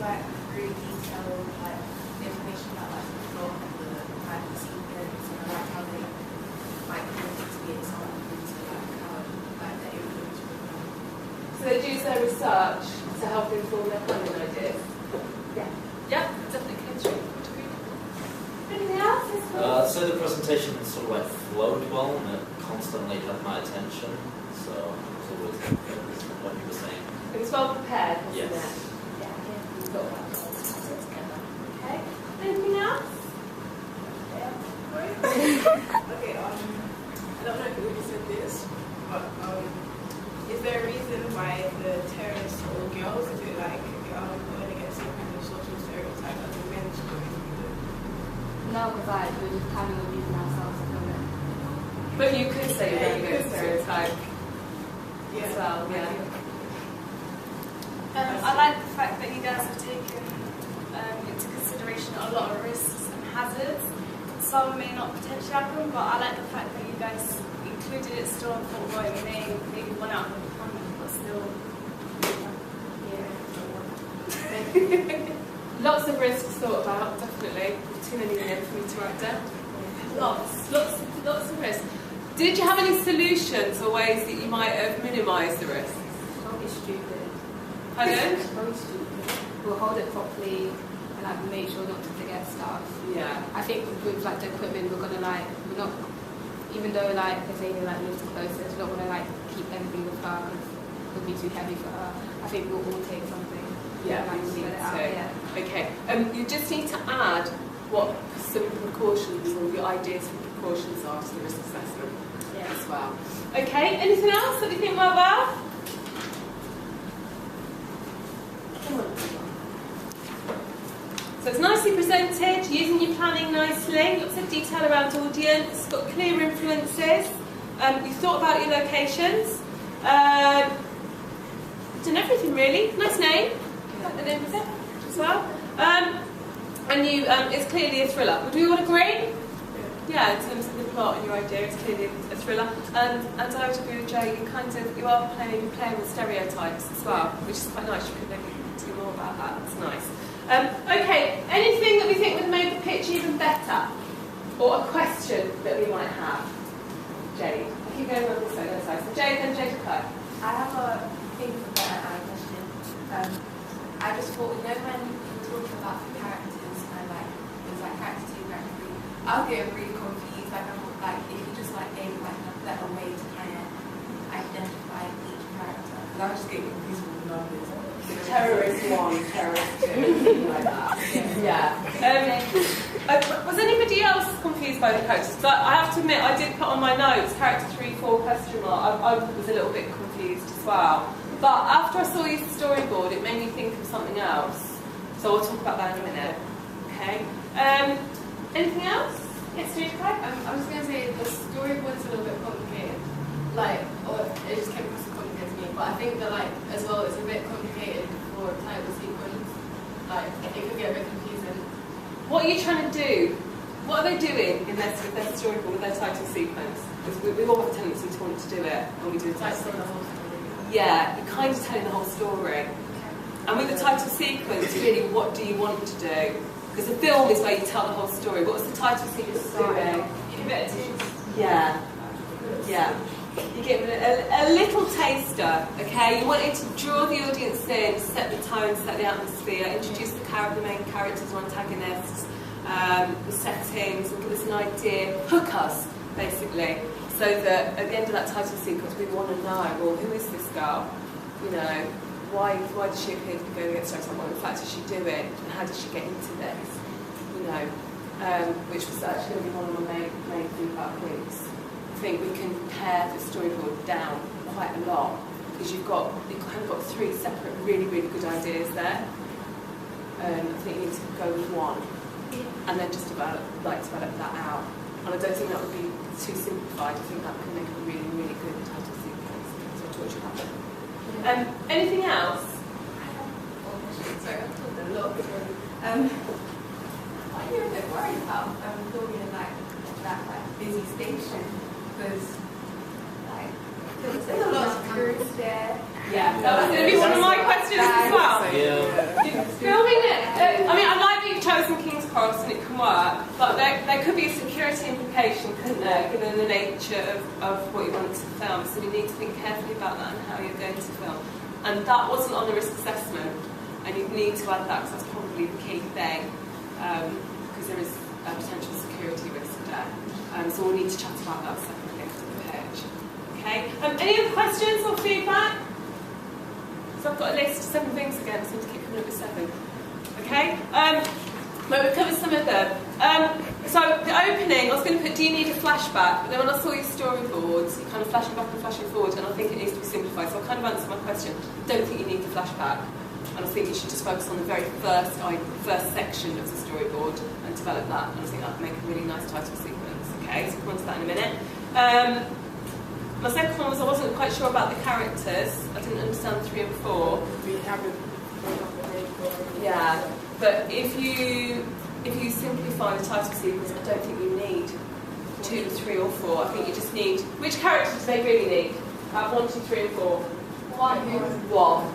like really detailed like information about like the plot and the kind of sequence and like how they might want it to be examples of like how like their influence would be. So they'd use their research to help inform their planning ideas? Yeah. Yeah, definitely chemistry. Anything else? So the presentation sort of like flowed well and it constantly had my attention. So I was always focused on what you were saying. It was well prepared, wasn't Yes. it? Yeah, we thought about it all together. Okay. Anything else? Okay, I don't know if you already said this, but is there a reason why the terrorists are all girls? Is it like going against some kind of social stereotype that the men should go into? No, because like we're just kind of abusing ourselves a little bit. But you could say you're very good stereotype Yeah. as well, yeah. I like the fact that you guys have taken into consideration a lot of risks and hazards. Some may not potentially happen, but I like the fact that you guys included it still and thought, well, it may maybe one out of the comment, but still, yeah. Lots of risks thought about, definitely. Too many in for me to write down. Lots of risks. Did you have any solutions or ways that you might have minimised the risks? Don't be stupid. Pardon? Don't be stupid. We'll hold it properly and like make sure not to forget stuff. Yeah. I think with like the equipment, we're not, even though like if they like live too close, we don't want to like keep everything with her because it'll be too heavy for her. I think we'll all take something. Yeah, like, we need spread it out, to. yeah. Okay. You just need to add what some precautions or your ideas for precautions are to the risk assessment as well. Okay. Anything else that we think went well? So it's nicely presented, using your planning nicely, lots of detail around audience, got clear influences, you've thought about your locations, done everything really, nice name, like the name of it as well, and you, it's clearly a thriller. Would we all agree? Yeah, in terms of the plot and your idea, it's clearly a thriller, and I would agree with Jay, you are playing with stereotypes as well, which is quite nice, you could maybe do more about that, that's nice. Okay, anything that we think would make the pitch even better? Or a question that we might have? Jade. I keep going on this side. So Jade, then Jade to Claire. I have a thing for better question. I just thought, when you were talking about the characters and like there's like character 2, character 3, I'll get really confused. Like I thought, like if you just like gave like a better way to kind of identify each character, because I was just getting confused with the numbers. Terrorist 1, terrorist 2, something like that. Yeah. Was anybody else confused by the characters? But I have to admit, I did put on my notes character 3, 4, question mark. I was a little bit confused as well. But after I saw your storyboard, it made me think of something else. So we'll talk about that in a minute. Okay. Anything else? Yes, Jessica? I was going to say the storyboard's a little bit complicated. Like, or it just came across as complicated to me. But I think that, like, as well, it's a bit complicated for title sequence. Like, it could get a bit confusing. What are you trying to do? What are they doing in their storyboard with their title sequence? Because we all have a tendency to want to do it when we do the title Like, sequence. Yeah, you're kind of telling the whole story. And with the title sequence, really, what do you want to do? Because the film is where you tell the whole story. What's the title sequence doing? Yeah. Yeah. You give it a little taster, okay? You want it to draw the audience in, set the tone, set the atmosphere, introduce the main characters or antagonists, the settings, and give us an idea, hook us, basically, so that at the end of that title sequence we want to know, well, who is this girl? You know, why does she appear to be going against herself? What in fact does she do it? And how does she get into this? You know, which was actually going to be one of my main feedback points. I think we can pare the storyboard down quite a lot because you've kind of got 3 separate really good ideas there. I think you need to go with one and then just develop that out. And I don't think that would be too simplified. I think that can make a really good title sequence. So I taught you that. Anything else? I have one question. Sorry, I've talked a lot. Are you a bit worried about filming in like that like busy station? Because like there's a lot of tourists there. Yeah, that was going to be one of my questions as well. Yeah. Filming I mean, I like that you've chosen King's Cross and it can work, but there could be a security implication, couldn't there, given the nature of what you want to film. So we need to think carefully about that and how you're going to film. And that wasn't on the risk assessment, and you need to add that because that's probably the key thing, because there is a potential security risk there. So we'll need to chat about that separately after the pitch. Okay. Any other questions or feedback? So I've got a list of 7 things again, so I seem to keep coming up with 7. Okay. But we've covered some of them. So the opening, I was going to put, do you need a flashback? But then when I saw your storyboards, you kind of flashing back and flashing forward, and I think it needs to be simplified. So I kind of answered my question. Don't think you need the flashback. And I think you should just focus on the very first section of the storyboard and develop that. And I think that would make a really nice title sequence. Okay, so we'll come on to that in a minute. My second one was I wasn't quite sure about the characters. I didn't understand 3 and 4. We haven't. Yeah, but if you simplify the title sequence, I don't think you need 2, 3, or 4. I think you just need. Which characters do they really need? 1, 2, 3, and 4. 1.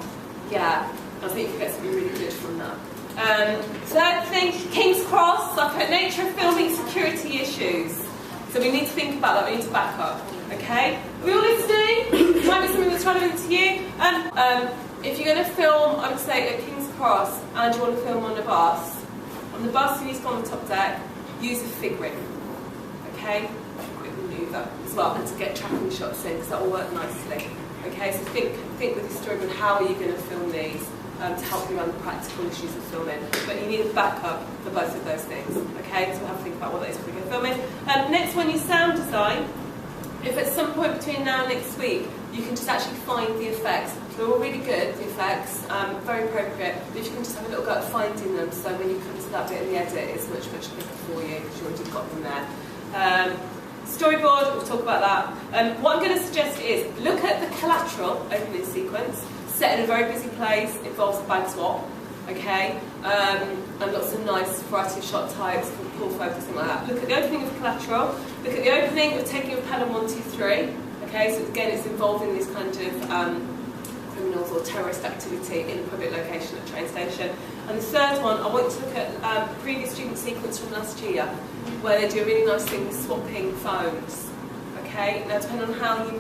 Yeah. I think you could get something really good from that. Third thing, King's Cross. I put nature of filming security issues. So we need to think about that. We need to back up. Okay? Are we all listening? Might be something that's relevant to you. If you're going to film, I would say at King's Cross, and you want to film on the bus you need to go on the top deck. Use a fig ring. Okay? Quick manoeuvre as well, and to get tracking shots in because that will work nicely. Okay? So think with your storyboard. How are you going to film these? To help you around the practical issues of filming. But you need a backup for both of those things. Okay, so we'll have to think about what that is when we go filming. Next one, your sound design. If at some point between now and next week, you can just actually find the effects. They're all really good, the effects, very appropriate. But if you can just have a little go at finding them, so when you come to that bit in the edit, it's much, much quicker for you, because you already got them there. Storyboard, we'll talk about that. What I'm going to suggest is, look at the collateral opening sequence. Set in a very busy place, involves a bag swap, okay, and lots of nice variety of shot types, pull focus, something like that. Look at the opening of collateral, look at the opening of taking a Pelham 1, 2, 3, okay, so again it's involving this kind of criminals or terrorist activity in a public location at a train station. And the third one, I want to look at previous student sequence from last year, where they do a really nice thing with swapping phones. Okay, now depending on how you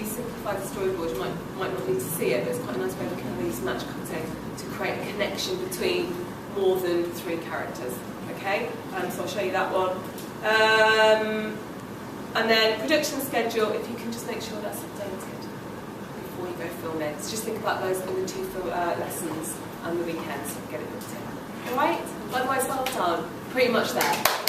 simplify the storyboard, you might not need to see it, but it's quite a nice way of looking at these match cutting to create a connection between more than 3 characters. Okay, so I'll show you that one. And then production schedule, if you can just make sure that's updated before you go filming. So just think about those in the 2 lessons and the weekends, get it booked in. Alright, otherwise well done. Pretty much there.